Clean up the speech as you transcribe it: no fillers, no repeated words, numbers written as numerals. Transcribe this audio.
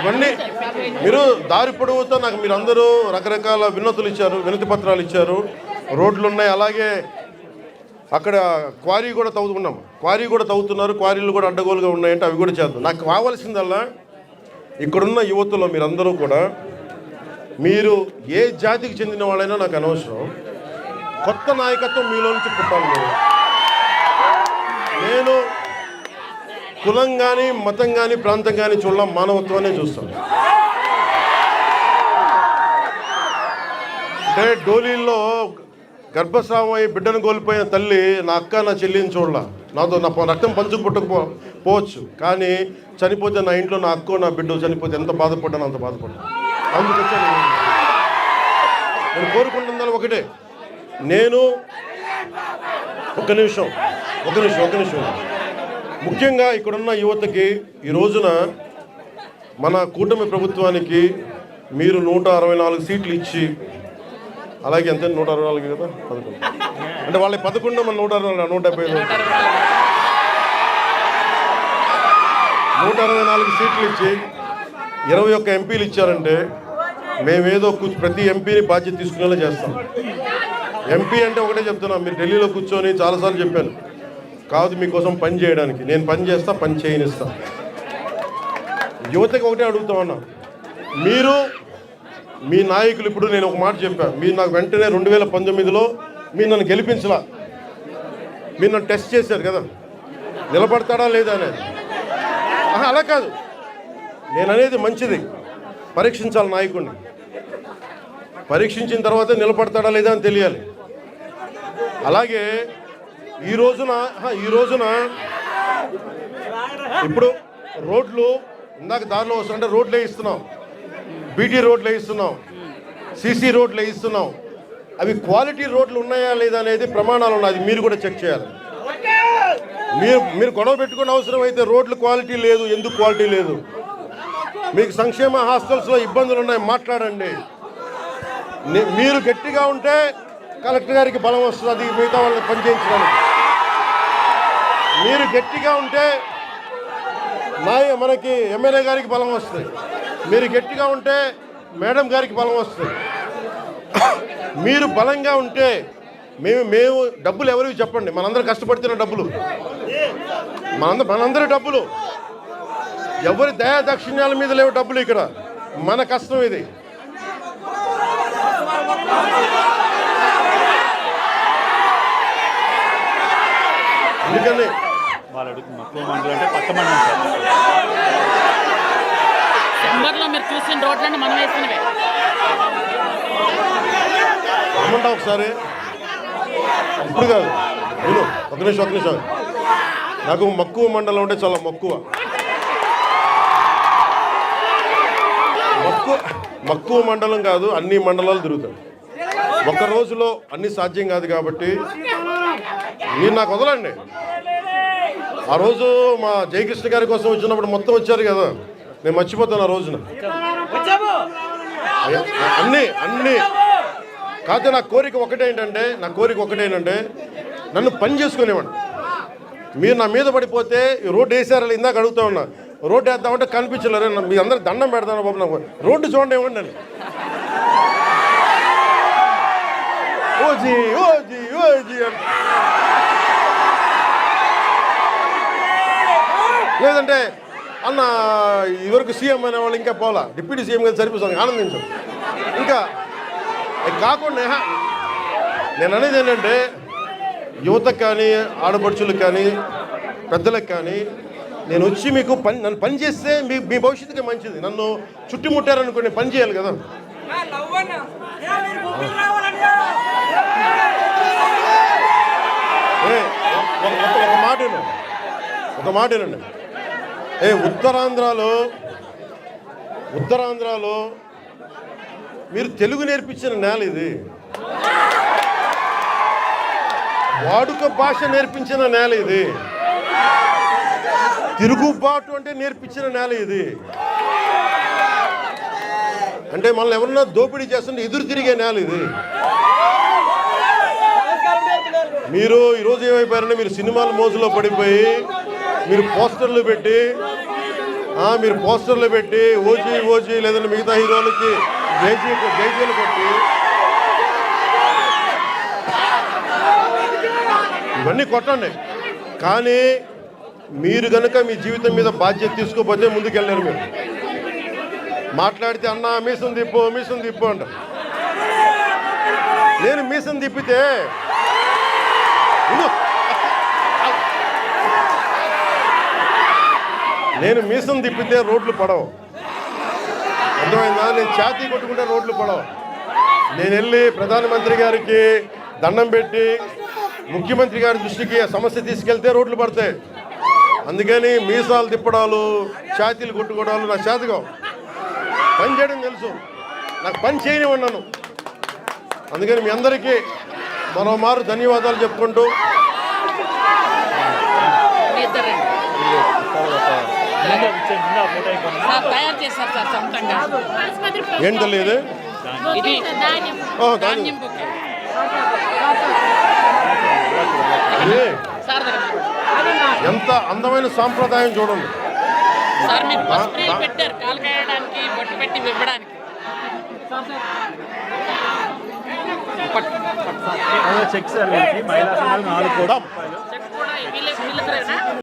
ఇవన్నీ మీరు దారి పొడవుతో నాకు మీరు అందరూ రకరకాల వినతులు ఇచ్చారు, వినతి పత్రాలు ఇచ్చారు. రోడ్లు ఉన్నాయి, అలాగే అక్కడ క్వారీ కూడా తవ్వుతున్నాం, క్వారీ కూడా తవ్వుతున్నారు, క్వారీలు కూడా అడ్డగోలుగా ఉన్నాయంటే అవి కూడా చేద్దాం. నాకు కావాల్సిందల్లా ఇక్కడున్న యువతలో మీరందరూ కూడా మీరు ఏ జాతికి చెందిన వాళ్ళైనా నాకు అనవసరం, కొత్త నాయకత్వం మీలో నుంచి పుట్టాలి. నేను కులం కానీ మతం కానీ ప్రాంతం కానీ చూడడం మానవత్వాన్ని చూస్తాను. అంటే డోలీల్లో గర్భస్రావం అయ్యి బిడ్డను కోల్పోయిన తల్లి నా అక్క నా చెల్లిని చూడాల, నాతో నా రక్తం పంచుకు పుట్టకపోవచ్చు, కానీ చనిపోతే నా ఇంట్లో నా అక్కో నా బిడ్డ చనిపోతే ఎంత బాధపడ్డానో అంత బాధపడ్డాను. అందుకొచ్చా నేను కోరుకుంటున్నది ఒకటే, నేను ఒక నిమిషం ముఖ్యంగా ఇక్కడున్న యువతకి ఈ రోజున మన కూటమి ప్రభుత్వానికి మీరు 164 సీట్లు ఇచ్చి, అలాగే ఎంత 164 కదా 11 అంటే వాళ్ళ 11 మన 165 164 సీట్లు ఇచ్చి 21 ఎంపీలు ఇచ్చారంటే మేమేదో ప్రతి ఎంపీని బాధ్యత తీసుకునేలా చేస్తాం. ఎంపీ అంటే ఒకటే చెప్తున్నాం, మీరు ఢిల్లీలో కూర్చొని చాలాసార్లు చెప్పాను, కాదు మీకోసం పని చేయడానికి, నేను పని చేస్తా, పని చేయనిస్తా. యువతకి ఒకటే అడుగుతా ఉన్నా, మీరు మీ నాయకులు, ఇప్పుడు నేను ఒక మాట చెప్పాను, మీరు నాకు వెంటనే 2019లో మీరు నన్ను గెలిపించలా, మీరు నన్ను టెస్ట్ చేశారు కదా, నిలబడతాడా లేదా అనేది. అలా కాదు, నేను అనేది మంచిది, పరీక్షించాలి నాయకుడిని, పరీక్షించిన తర్వాత నిలబడతాడా లేదా అని తెలియాలి. అలాగే ఈ రోజున ఇప్పుడు రోడ్లు ఇందాక దారిలో వస్తుంటే రోడ్లు వేయిస్తున్నాం, బీటీ రోడ్లు వేయిస్తున్నాం, సీసీ రోడ్లు వేయిస్తున్నాం. అవి క్వాలిటీ రోడ్లు ఉన్నాయా లేదా అనేది ప్రమాణాలు ఉన్నాయి, అది మీరు కూడా చెక్ చేయాలి. మీరు గొడవ పెట్టుకునే అవసరం అయితే రోడ్లు క్వాలిటీ లేదు, ఎందుకు క్వాలిటీ లేదు, మీకు సంక్షేమ హాస్టల్స్లో ఇబ్బందులు ఉన్నాయి, మాట్లాడండి. మీరు గట్టిగా ఉంటే కలెక్టర్ గారికి బలం వస్తుంది మిగతా వాళ్ళని పనిచేయించడానికి. మీరు గట్టిగా ఉంటే మనకి ఎమ్మెల్యే గారికి బలం వస్తుంది, మీరు గట్టిగా ఉంటే మేడం గారికి బలం వస్తుంది. మీరు బలంగా ఉంటే మేము డబ్బులు ఎవరికి చెప్పండి, మనందరూ కష్టపడుతున్న డబ్బులు, మనందరి డబ్బులు, ఎవరి దయా దక్షిణ్యాల మీద లేవు డబ్బులు, ఇక్కడ మన కష్టం ఇది. అందుకని మీరు చూసిన రోడ్లన్నీ మనం వేసినవే. ఏమంటా ఒకసారి, ఇప్పుడు కాదు, నేను ఒక నిమిషం, నాకు మక్కువ మండలం అంటే చాలా మక్కువ మండలం కాదు, అన్ని మండలాలు తిరుగుతాయి. ఒక్క రోజులో అన్ని సాధ్యం కాదు కాబట్టి మీరు నాకు వదలండి. ఆ రోజు మా జయకృష్ణ గారి కోసం వచ్చినప్పుడు మొత్తం వచ్చారు కదా, నేను మర్చిపోతాను ఆ రోజున. అన్నీ కాకపోతే నా కోరిక ఒకటే ఏంటంటే నన్ను పని చేసుకునేవాడు. మీరు నా మీద పడిపోతే రోడ్డు వేసారని ఇందాక అడుగుతా ఉన్నా, రోడ్డు వేద్దామంటే కనిపించలేరు, మీ అందరికి దండం పెడతాను బాబు, నాకు రోడ్డు చూడండి ఇవ్వండి అని. ఓజీ అని లేదంటే అన్న ఇవరకు సీఎం అనే వాళ్ళు ఇంకా పోలా, డిప్యూటీ సీఎం గారు సరిపోతుంది, ఆనందించాం. ఇంకా కాకుండా నేను అనేది ఏంటంటే యువతకు కానీ ఆడపడుచులకు కానీ పెద్దలకు కానీ నేను వచ్చి మీకు నన్ను పని చేస్తే మీ భవిష్యత్తుకి మంచిది. నన్ను చుట్టుముట్టారనుకోండి, పని చేయాలి కదా. ఒక మాట ఏనండి, ఉత్తరాంధ్రలో మీరు తెలుగు నేర్పించిన నేల ఇది, వాడుక భాష నేర్పించిన నేల ఇది, తిరుగుబాటు అంటే నేర్పించిన నేల ఇది. అంటే మనల్ని ఎవరన్నా దోపిడీ చేస్తుంటే ఎదురు తిరిగే నేల ఇది. మీరు ఈరోజు ఏమైపోయారంటే మీరు సినిమాల మోజులో పడిపోయి మీరు పోస్టర్లు పెట్టి మీరు పోస్టర్లు పెట్టి ఓజీ ఓజీ లేదంటే మిగతా హీరోలకి జైజీలు కొట్టి ఇవన్నీ కొట్టండి. కానీ మీరు కనుక మీ జీవితం మీద బాధ్యత తీసుకోకపోతే ముందుకెళ్ళారు. మీరు మాట్లాడితే అన్న మీసం తిప్పు అంట. నేను మీసం తిప్పితే రోడ్లు పడవు. అర్థమైందా? నేను ఛాతీ కొట్టుకుంటే రోడ్లు పడవు. నేను వెళ్ళి ప్రధానమంత్రి గారికి దండం పెట్టి ముఖ్యమంత్రి గారి దృష్టికి ఆ సమస్య తీసుకెళ్తే రోడ్లు పడతాయి. అందుకని మీసాలు తిప్పడాలు, ఛాతీలు కొట్టుకోవడాలు నా చేతగా పని చేయడం తెలుసు. నాకు పని చేయనివ్వన్నాను. అందుకని మీ అందరికీ మరోమారు ధన్యవాదాలు చెప్పుకుంటూ తయారు చేశారు సార్ సొంతంగా. ఏం తెలియదు. ఇది ధాన్యం బుక్ సార్. ఎంత అందమైన సాంప్రదాయం చూడండి సార్. మీరు పసుపు పెట్టారు కాలు కాయడానికి, బొట్టు పెట్టి ఇవ్వడానికి. చెక్ సార్ మహిళా సంఘాలు 4 కోట్ల చెక్ కూడా వీళ్ళ